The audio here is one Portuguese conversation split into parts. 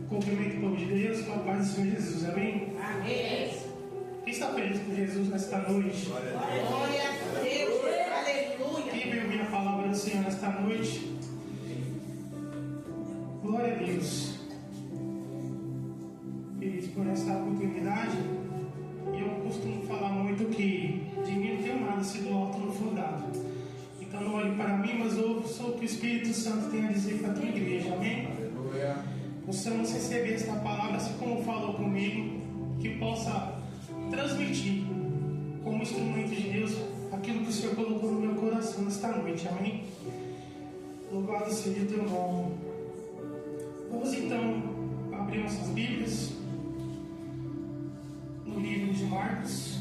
Cumprimento o povo de Deus com a paz do Senhor Jesus, amém? Amém. Quem está feliz com Jesus nesta noite? Glória a Deus, aleluia. Quem veio ouvir a palavra do Senhor nesta noite? Glória a Deus. Queridos, por essa oportunidade, eu costumo falar muito que de mim não tenho nada sido alto no fundado. Então não olhe para mim, mas ouça o que o Espírito Santo tem a dizer para a tua igreja, amém? Possamos receber esta palavra assim como falou comigo, que possa transmitir como instrumento de Deus aquilo que o Senhor colocou no meu coração nesta noite, amém? Louvado seja o teu nome. Vamos então abrir nossas Bíblias no livro de Marcos,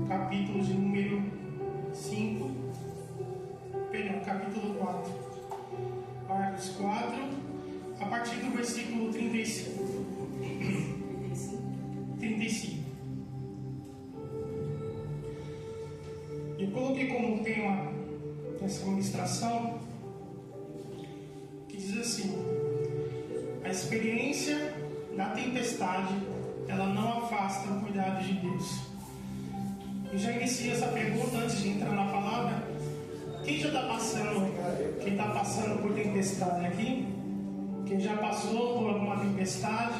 capítulo de número 5, capítulo 4. Marcos 4, a partir do versículo 35. 35. Eu coloquei como tema essa ministração que diz assim: a experiência da tempestade, ela não afasta o cuidado de Deus. Eu já iniciei essa pergunta antes de entrar na palavra. Quem já está passando, quem está passando por tempestade aqui? Quem já passou por alguma tempestade?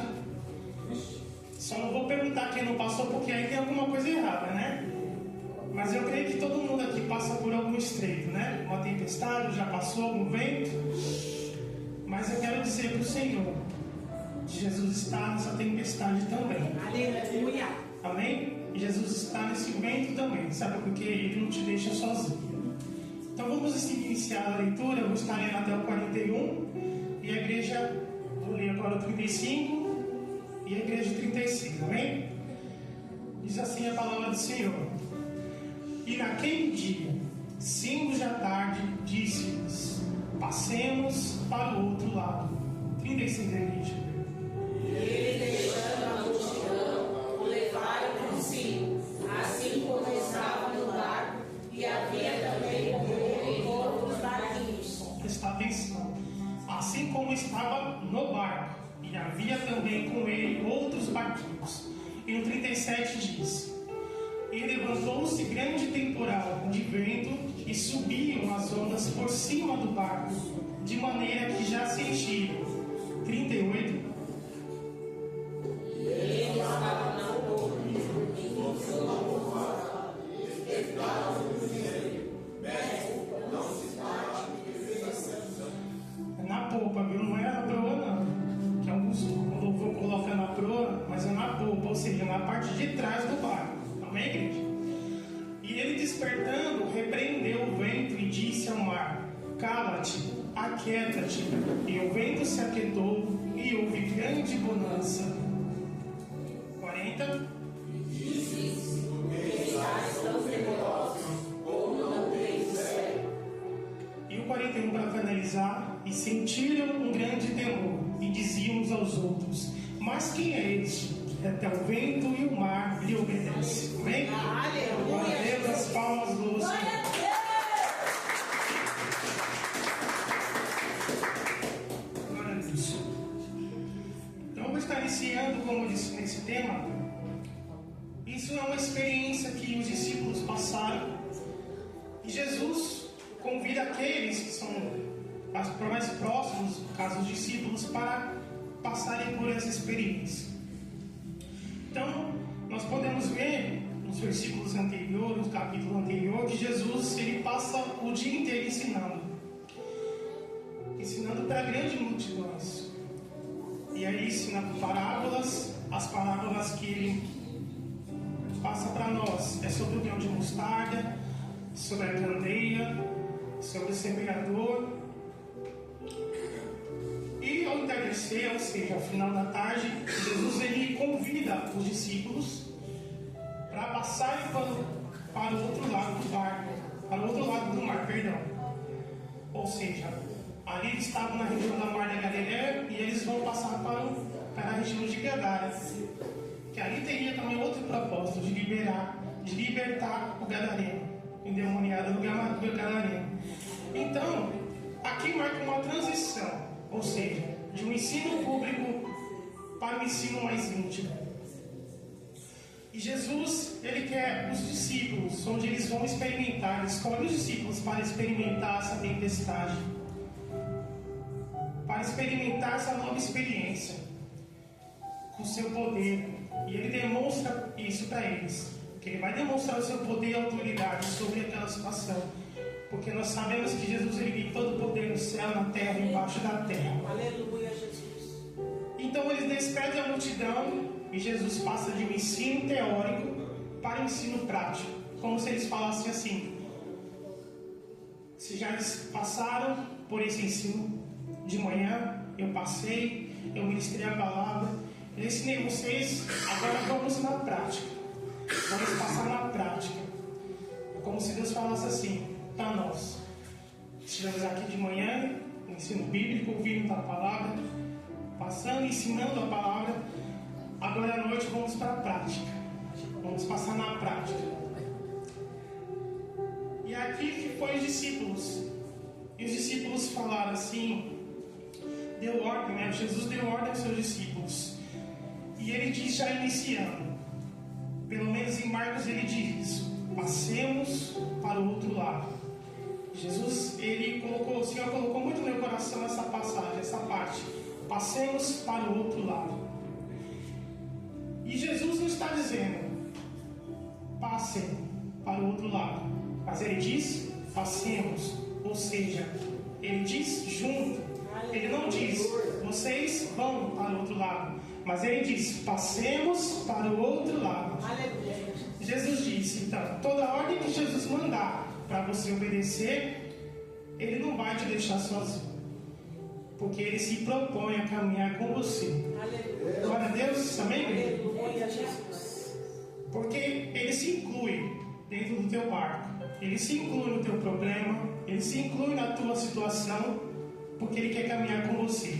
Só não vou perguntar quem não passou, porque aí tem alguma coisa errada, né? Mas eu creio que todo mundo aqui passa por algum estreito, né? Uma tempestade, já passou algum vento. Mas eu quero dizer para o Senhor que Jesus está nessa tempestade também. Aleluia. Amém? E Jesus está nesse vento também, sabe? Porque Ele não te deixa sozinho. Então vamos iniciar a leitura. Eu vou estar lendo até o 41. E a igreja, vou ler agora o 35 e a igreja 36, amém? Diz assim a palavra do Senhor: e naquele dia, 5 da tarde, disse-lhes: passemos para o outro lado. 36, igreja. E ele, deixando a multidão, o levaram consigo, assim como estava no barco, e havia também com ele outros barquinhos. Presta atenção. Assim como estava no barco, e havia também com ele outros barquinhos. E no 37 diz: e levantou-se grande temporal de vento, e subiam as ondas por cima do barco, de maneira que já se enchia. 38. Ele estava na boca, enquanto o mar estava no meio. Mestre, não se está Na polpa, viu? Não é na proa, não. Que alguns louvor colocam na proa, mas é na polpa, ou seja, na parte de trás do barco. Amém, igreja? E ele, despertando, repreendeu o vento e disse ao mar: cala-te, aquieta-te. E o vento se aquietou e houve grande bonança. 40. Estáis tão temerosos, como não teis fé. E o 41 para finalizar: e sentiram um grande temor, e diziam uns aos outros: mas quem é este? Até o vento e o mar lhe obedecem. Amém? Aleluia. Glória a Deus, as palmas do Senhor. Glória a Deus. Então eu vou estar iniciando, como eu disse, nesse tema. Isso é uma experiência que os discípulos passaram. E Jesus convida aqueles que são mais próximos, no caso os discípulos, para passarem por essa experiência. Então, nós podemos ver nos versículos anteriores, no capítulo anterior, que Jesus ele passa o dia inteiro ensinando para grandes multidões. E aí ensina parábolas, as parábolas que ele passa para nós é sobre o grão de mostarda, sobre a candeia, sobre o semeador. E ao entardecer, ou seja, ao final da tarde, Jesus ele convida os discípulos para passarem para o outro lado do barco, para o outro lado do mar, perdão. Ou seja, ali eles estavam na região da Mar da Galileia e eles vão passar para a região de Gadara, que ali teria também outro propósito de libertar o gadareno, endemoniado do gadareno. Então, aqui marca uma transição, Ou seja, de um ensino público para um ensino mais íntimo. E Jesus, ele quer os discípulos, onde eles vão experimentar, ele escolhe os discípulos para experimentar essa tempestade, para experimentar essa nova experiência, com o seu poder. E ele demonstra isso para eles, que ele vai demonstrar o seu poder e autoridade sobre aquela situação, porque nós sabemos que Jesus, ele tem todo o poder no céu, na terra e embaixo da terra. Aleluia, Jesus. Então eles despedem a multidão e Jesus passa de um ensino teórico para um ensino prático, como se eles falassem assim: se já passaram por esse ensino de manhã, eu passei, eu ministrei a palavra, eu ensinei vocês, agora vamos na prática, vamos passar na prática. Como se Deus falasse assim para nós: estivemos aqui de manhã, no ensino bíblico, ouvindo a palavra, passando, ensinando a palavra, agora à noite vamos para a prática, vamos passar na prática. E aqui que foi os discípulos, e os discípulos falaram assim, deu ordem, né? Jesus deu ordem aos seus discípulos, e ele diz, já iniciando, pelo menos em Marcos ele diz: passemos para o outro lado. Jesus, ele colocou, o Senhor colocou muito no meu coração essa passagem, essa parte: passemos para o outro lado. E Jesus não está dizendo passem para o outro lado, mas ele diz passemos, ou seja, ele diz junto. Ele não diz vocês vão para o outro lado, mas ele diz passemos para o outro lado. Jesus disse, então, toda ordem que Jesus mandar para você obedecer, ele não vai te deixar sozinho, porque ele se propõe a caminhar com você. Glória a Deus, amém? Aleluia, Jesus. Porque ele se inclui dentro do teu barco, ele se inclui no teu problema, ele se inclui na tua situação, porque ele quer caminhar com você.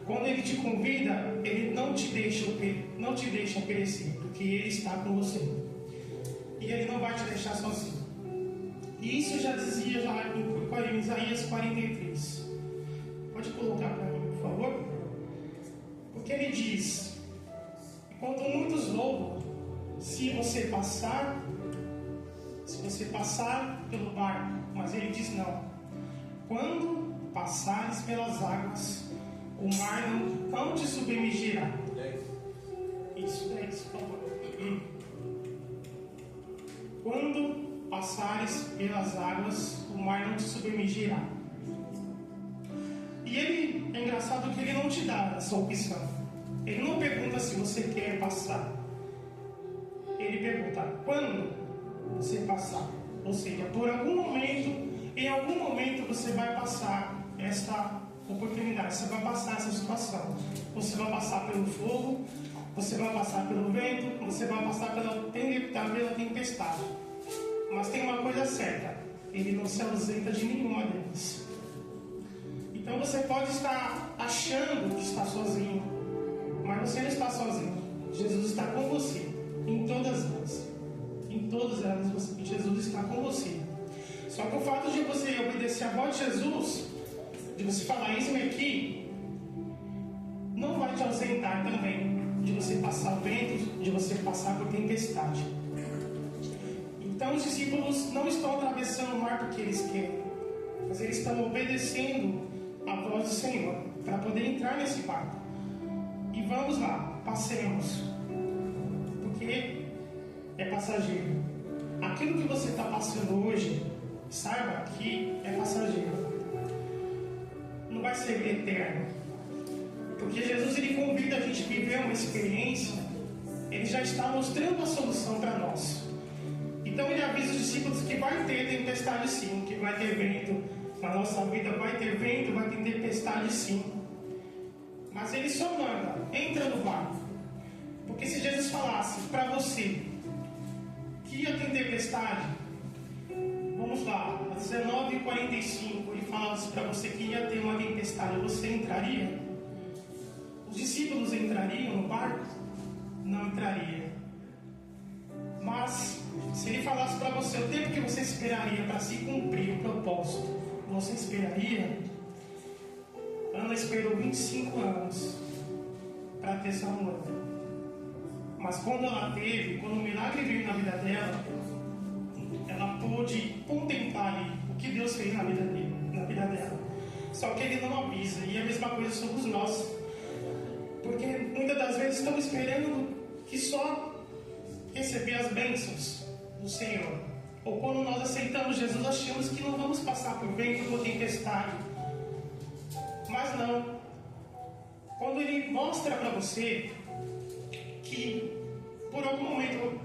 Quando ele te convida, ele não te deixa perecer, porque ele está com você. E ele não vai te deixar sozinho. E isso já dizia em Isaías 43. Pode colocar para mim, por favor? Porque ele diz: enquanto muitos louvam, se você passar pelo barco, mas ele diz não. Quando passares pelas águas, o mar não te submergirá. Isso, por favor. Quando passares pelas águas, o mar não te submergirá. E ele, é engraçado que ele não te dá essa opção. Ele não pergunta se você quer passar. Ele pergunta quando você passar. Ou seja, por algum momento, em algum momento você vai passar essa oportunidade, você vai passar essa situação. Você vai passar pelo fogo, você vai passar pelo vento, você vai passar pela tempestade. Mas tem uma coisa certa: ele não se ausenta de nenhuma delas. Então você pode estar achando que está sozinho, mas você não está sozinho. Jesus está com você em todas elas. Em todas elas Jesus está com você. Só que o fato de você obedecer a voz de Jesus, de você falar isso aqui, não vai te ausentar também de você passar vento, de você passar por tempestade. Então os discípulos não estão atravessando o mar porque eles querem, mas eles estão obedecendo a voz do Senhor para poder entrar nesse barco. E vamos lá, passemos, porque é passageiro. Aquilo que você está passando hoje, saiba que é passageiro, não vai ser eterno, porque Jesus, ele convida a gente a viver uma experiência. Ele já está mostrando a solução para nós. Então ele avisa os discípulos que vai ter tempestade sim, que vai ter vento na nossa vida, vai ter vento, vai ter tempestade sim, mas ele só manda: entra no barco. Porque se Jesus falasse para você que ia ter tempestade, vamos lá, às 19h45 ele falasse para você que ia ter uma tempestade, você entraria? Os discípulos entrariam no barco? Não entraria. Mas se ele falasse para você o tempo que você esperaria para se cumprir o propósito, você esperaria? Ana esperou 25 anos para ter essa mulher. Mas quando ela teve, quando o milagre veio na vida dela, ela pôde contemplar ali o que Deus fez na vida dela. Só que Ele não avisa. E a mesma coisa somos nós. Porque muitas das vezes estamos esperando que só receber as bênçãos do Senhor. Ou quando nós aceitamos Jesus, achamos que não vamos passar por vento ou tempestade. Mas não. Quando Ele mostra para você que por algum momento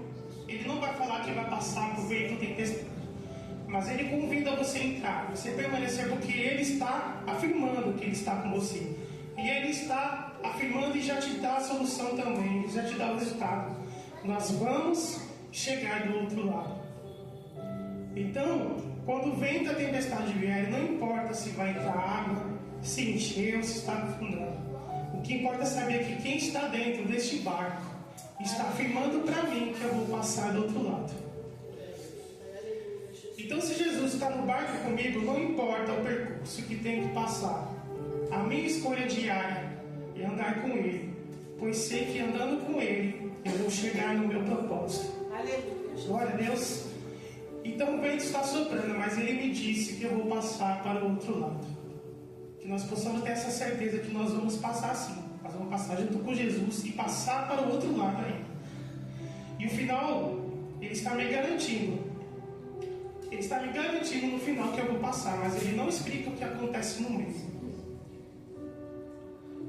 Ele não vai falar que vai passar por vento ou tempestade, mas Ele convida você a entrar, você permanecer, porque Ele está afirmando que Ele está com você. E Ele está afirmando e já te dá a solução também, Ele já te dá o resultado. Nós vamos chegar do outro lado. Então, quando o vento da tempestade vier, não importa se vai entrar água, se encher ou se está afundando. O que importa é saber que quem está dentro deste barco está afirmando para mim que eu vou passar do outro lado. Então, se Jesus está no barco comigo, não importa o percurso que tenho que passar. A minha escolha diária é andar com Ele, pois sei que andando com Ele, eu vou chegar no meu propósito. Aleluia. Glória a Deus. Então o vento está soprando, mas Ele me disse que eu vou passar para o outro lado. Que nós possamos ter essa certeza que nós vamos passar sim. Nós vamos passar junto com Jesus e passar para o outro lado ainda. E o final, Ele está me garantindo. Ele está me garantindo no final que eu vou passar, mas Ele não explica o que acontece no meio.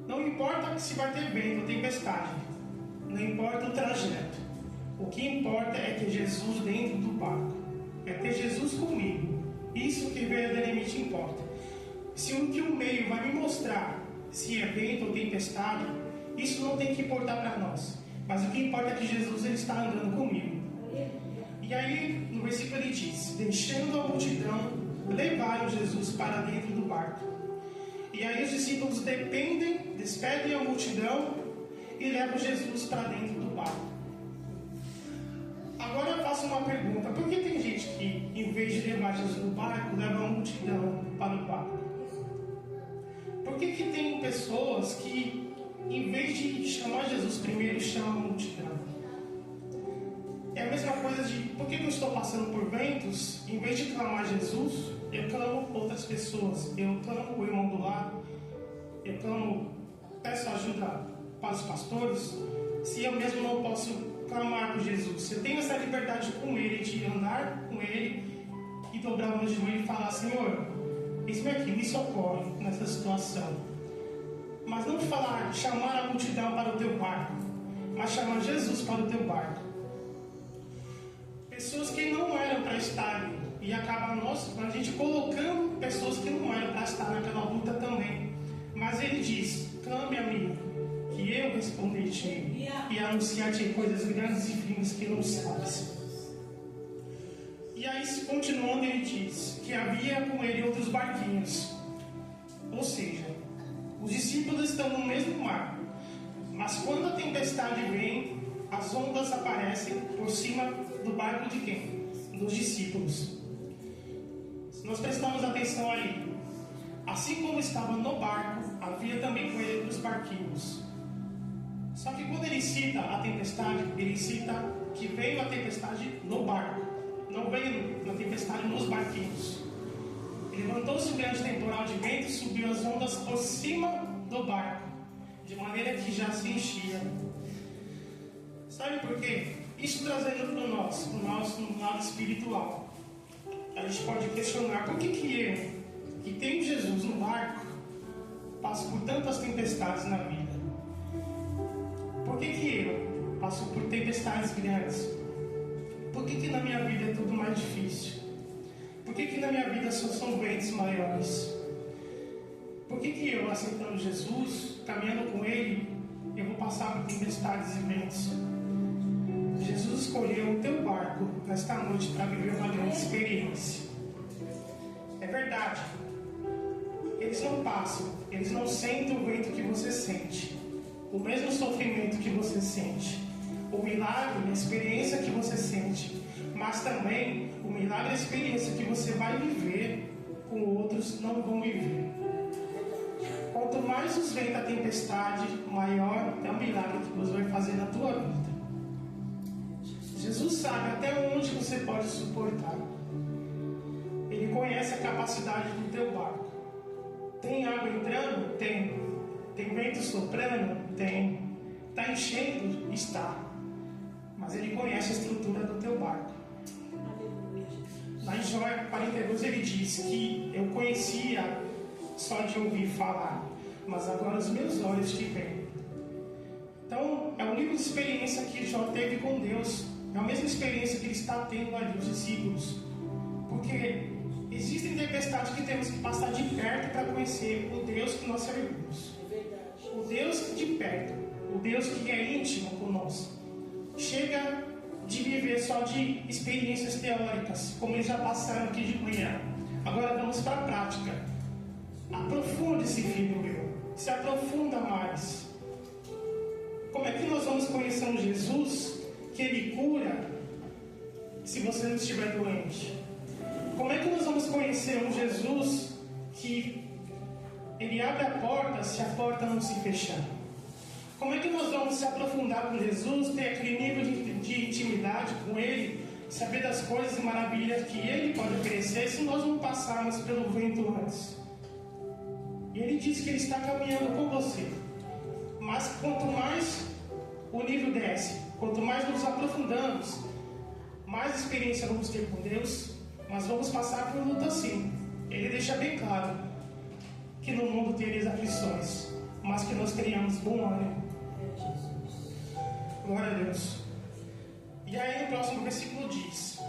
Não importa se vai ter vento ou tempestade. Não importa o trajeto. O que importa é ter Jesus dentro do barco. É ter Jesus comigo. Isso que verdadeiramente importa. Se o que o meio vai me mostrar se é vento ou tempestade, isso não tem que importar para nós. Mas o que importa é que Jesus ele está andando comigo. E aí, no versículo ele diz: deixando a multidão, levaram Jesus para dentro do barco. E aí os discípulos despedem a multidão e levam Jesus para dentro do barco. Agora eu faço uma pergunta: por que tem gente que, em vez de levar Jesus no barco, leva a multidão para o barco? Por que tem pessoas que, em vez de chamar Jesus primeiro, chamam a multidão? É a mesma coisa de, por que eu estou passando por ventos, em vez de clamar Jesus, eu clamo outras pessoas, eu clamo o irmão do lado, eu clamo, peço ajuda para os pastores, se eu mesmo não posso clamar por Jesus, se eu tenho essa liberdade com Ele, de andar com Ele e dobrar o meu joelho e falar: Senhor, eis-me aqui, me socorre nessa situação. Mas não falar, chamar a multidão para o teu barco, mas chamar Jesus para o teu barco. Pessoas que não eram para estar ali, e acaba a gente colocando pessoas que não eram para estar naquela luta também. Mas Ele diz: clame a mim, que eu responderei e anunciar-te coisas grandes e firmes que não sabes. E aí, continuando, Ele diz que havia com Ele outros barquinhos. Ou seja, os discípulos estão no mesmo mar, mas quando a tempestade vem, as ondas aparecem por cima do barco de quem? Dos discípulos. Se nós prestamos atenção aí, assim como estava no barco, havia também com ele os barquinhos. Só que quando ele cita a tempestade, ele cita que veio a tempestade no barco, não veio na tempestade nos barquinhos. Levantou-se um grande temporal de vento e subiu as ondas por cima do barco, de maneira que já se enchia. Sabe por quê? Isso trazendo para o nosso lado espiritual. A gente pode questionar: por que eu, que tenho Jesus no barco, passo por tantas tempestades na vida? Por que eu passo por tempestades grandes? Por que na minha vida é tudo mais difícil? Por que na minha vida só são ventos maiores? Por que eu, aceitando Jesus, caminhando com Ele, eu vou passar por tempestades e ventos? Jesus escolheu o teu barco nesta noite para viver uma grande experiência. É verdade. Eles não passam, eles não sentem o vento que você sente, o mesmo sofrimento que você sente, o milagre, a experiência que você sente, mas também o milagre, a experiência que você vai viver com outros não vão viver. Quanto mais os ventos, a tempestade, maior é o milagre que Deus vai fazer na tua vida. Jesus sabe até onde você pode suportar. Ele conhece a capacidade do teu barco. Tem água entrando? Tem. Tem vento soprando? Tem. Está enchendo? Está. Mas Ele conhece a estrutura do teu barco. Lá em Jó 42 ele diz que eu conhecia só de ouvir falar, mas agora os meus olhos te veem. Então é um nível de experiência que Jó teve com Deus. É a mesma experiência que ele está tendo ali, os discípulos. Porque existem tempestades que temos que passar de perto para conhecer o Deus que nós servimos. O Deus de perto, o Deus que é íntimo conosco. Chega de viver só de experiências teóricas, como eles já passaram aqui de manhã. Agora vamos para a prática. Aprofunde-se, filho meu. Se aprofunda mais. Como é que nós vamos conhecer um Jesus que Ele cura se você não estiver doente? Como é que nós vamos conhecer um Jesus que Ele abre a porta se a porta não se fechar? Como é que nós vamos se aprofundar com Jesus, ter aquele nível de intimidade com Ele, saber das coisas e maravilhas que Ele pode oferecer, se nós não passarmos pelo vento antes? E Ele diz que Ele está caminhando com você. Mas quanto mais o nível desce, quanto mais nos aprofundamos, mais experiência vamos ter com Deus, mas vamos passar por luta sim. Ele deixa bem claro que no mundo tereis aflições, mas que nós tenhamos bom ânimo. Glória a Deus. E aí no próximo versículo diz: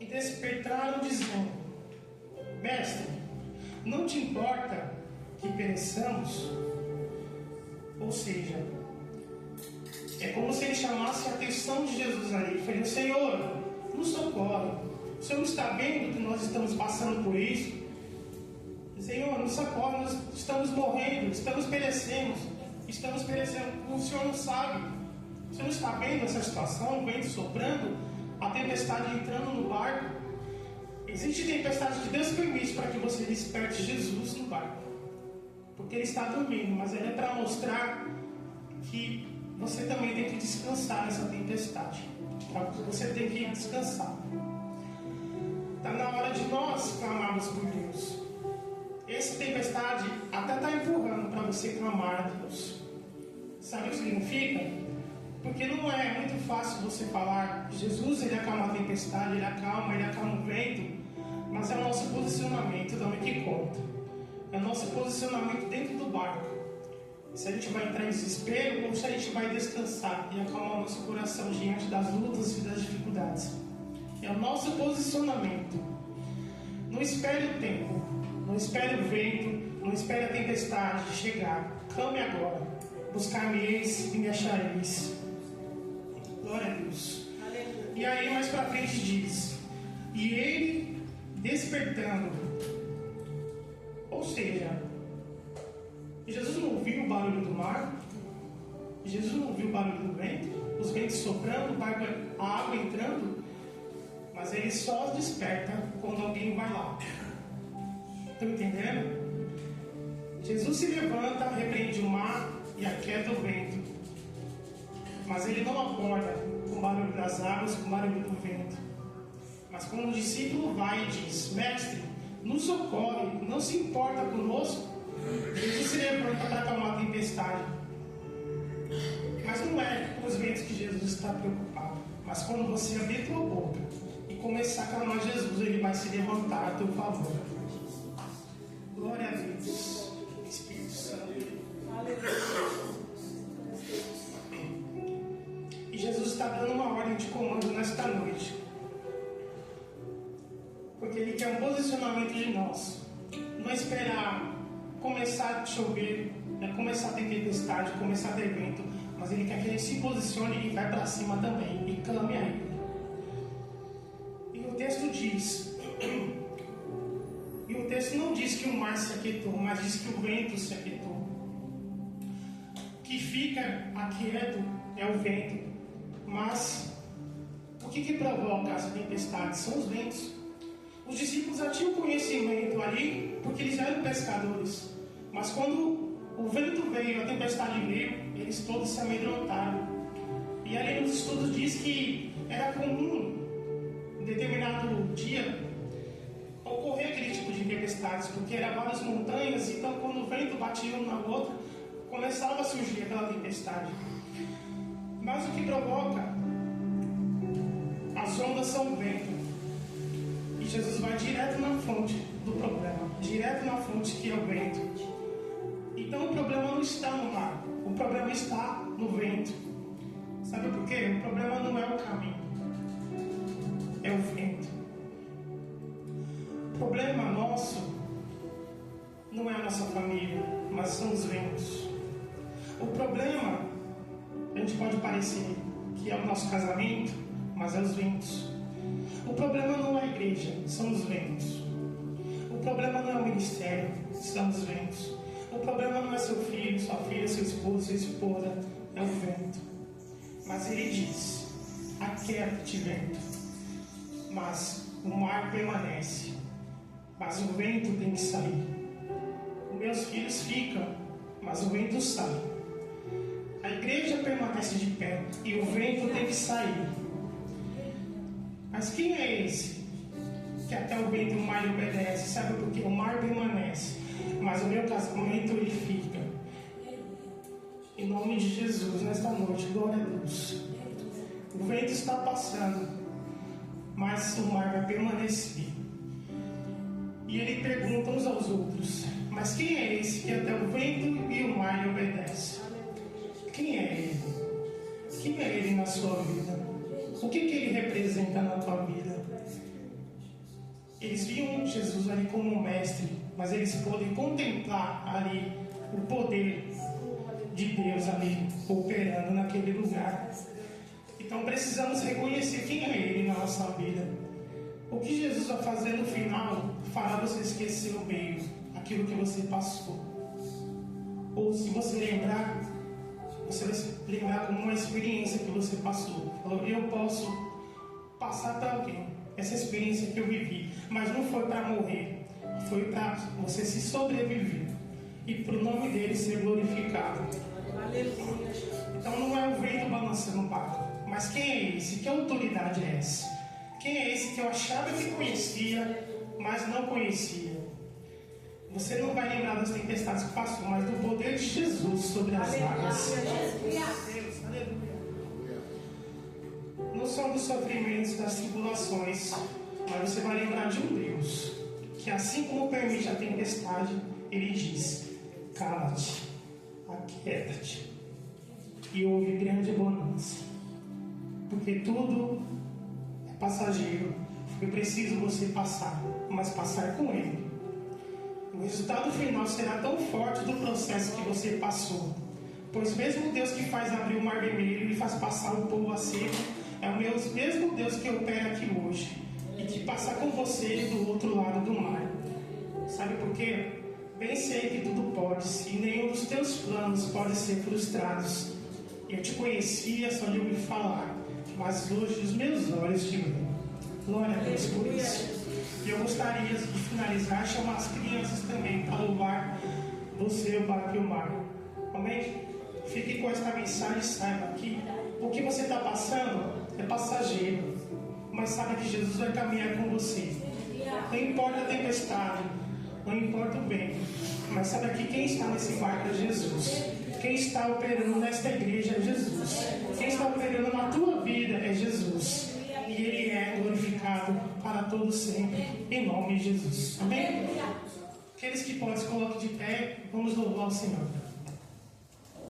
e despertaram dizendo: Mestre, não te importa que pereçamos? Ou seja, é como se ele chamasse a atenção de Jesus ali, falando: Senhor, nos socorre. O Senhor está vendo que nós estamos passando por isso? Senhor, nos socorre, nós estamos morrendo, estamos perecendo. O Senhor não sabe. O Senhor não está vendo essa situação, o vento soprando, a tempestade entrando no barco. Existe tempestade que Deus permite para que você desperte Jesus no barco, porque Ele está dormindo, mas Ele é para mostrar que você também tem que descansar nessa tempestade. Você tem que descansar. Está na hora de nós clamarmos por Deus. Essa tempestade até está empurrando para você clamar a Deus. Sabe o que significa? Porque não é muito fácil você falar: Jesus, Ele acalma a tempestade, Ele acalma o vento. Mas é o nosso posicionamento também que conta. É o nosso posicionamento dentro do barco. Se a gente vai entrar em desespero ou se a gente vai descansar e acalmar o nosso coração diante das lutas e das dificuldades. É o nosso posicionamento. Não espere o tempo, não espere o vento, não espere a tempestade chegar. Clame agora. Buscar-me-eis e me achareis. Glória a Deus. Aleluia. E aí mais para frente diz: e ele despertando. Ou seja, Jesus não ouviu o barulho do mar, Jesus não ouviu o barulho do vento, os ventos soprando, a água entrando, mas Ele só desperta quando alguém vai lá. Estão entendendo? Jesus se levanta, repreende o mar e aquieta o vento, mas Ele não acorda com o barulho das águas, com o barulho do vento. Mas quando o discípulo vai e diz: Mestre, nos socorre, não se importa conosco, Jesus se levanta para acalmar a tempestade. Mas não é com os ventos que Jesus está preocupado. Mas quando você abrir tua boca e começar a clamar Jesus, Ele vai se levantar a teu favor. Glória a Deus. Espírito Santo. E Jesus está dando uma ordem de comando nesta noite. Porque Ele quer um posicionamento de nós. Não esperar começar a chover, começar a ter tempestade, começar a ter vento, mas Ele quer que a gente se posicione e vai para cima também e clame a Ele. E o texto diz, e o texto não diz que o mar se aquietou, mas diz que o vento se aquietou. O que fica aquieto é o vento, mas o que provoca essa tempestade são os ventos. Os discípulos já tinham conhecimento ali, porque eles eram pescadores. Mas quando o vento veio, a tempestade veio, eles todos se amedrontaram. E ali nos estudos diz que era comum, em determinado dia, ocorrer aquele tipo de tempestades, porque eram várias montanhas, então quando o vento batia uma na outra, começava a surgir aquela tempestade. Mas o que provoca as ondas são o vento. E Jesus vai direto na fonte do problema, direto na fonte que é o vento. Então o problema não está no mar, o problema está no vento. Sabe por quê? O problema não é o caminho, é o vento. O problema nosso não é a nossa família, mas são os ventos. O problema, a gente pode parecer que é o nosso casamento, mas é os ventos. O problema não é a igreja, são os ventos. O problema não é o ministério, são os ventos. O problema não é seu filho, sua filha, seu esposo, sua esposa, é o vento. Mas ele diz: aquieta-te, vento. Mas o mar permanece, mas o vento tem que sair. Os meus filhos ficam, mas o vento sai. A igreja permanece de pé e o vento tem que sair. Mas quem é esse que até o vento e o mar lhe obedece? Sabe por quê? O mar permanece, mas o meu casamento ele fica. Em nome de Jesus, nesta noite, glória a Deus. O vento está passando, mas o mar vai permanecer. E ele pergunta uns aos outros: mas quem é esse que até o vento e o mar lhe obedece? Quem é ele? Quem é ele na sua vida? O que ele representa na tua vida? Eles viam Jesus ali como um mestre, mas eles podem contemplar ali o poder de Deus ali operando naquele lugar. Então precisamos reconhecer quem é ele na nossa vida. O que Jesus vai fazer no final fará você esquecer o meio, aquilo que você passou. Ou se você lembrar, você vai se lembrar como uma experiência que você passou. Falou: eu posso passar para alguém essa experiência que eu vivi, mas não foi para morrer, foi para você se sobreviver e para o nome dele ser glorificado. Aleluia. Então não é o vento balançando o barco, mas quem é esse? Que autoridade é essa? Quem é esse que eu achava que conhecia, mas não conhecia? Você não vai lembrar das tempestades que passou, mas do poder de Jesus sobre as águas. Aleluia. Não são dos sofrimentos, das tribulações, mas você vai lembrar de um Deus que, assim como permite a tempestade, ele diz: cala-te, aquieta-te e houve grande bonança, porque tudo é passageiro. Foi preciso você passar, mas passar com ele. O resultado final será tão forte do processo que você passou, pois mesmo Deus que faz abrir o mar vermelho e faz passar o povo a seco é o mesmo Deus que opera aqui hoje e que passa com você do outro lado do mar. Sabe por quê? Bem sei que tudo pode, e nenhum dos teus planos pode ser frustrados. Eu te conhecia só de ouvir falar, mas hoje os meus olhos te veem. Glória a Deus por isso. E eu gostaria de finalizar, chamar as crianças também para louvar você, o barco e o mar. Amém? Fique com esta mensagem, saiba que o que você está passando é passageiro, mas saiba que Jesus vai caminhar com você. Não importa a tempestade, não importa o vento, mas saiba que quem está nesse barco é Jesus. Quem está operando nesta igreja é Jesus. Quem está operando na tua vida é Jesus. E Ele é glorificado para todos sempre, em nome de Jesus. Amém? Aqueles que podem, se coloquem de pé, vamos louvar o Senhor.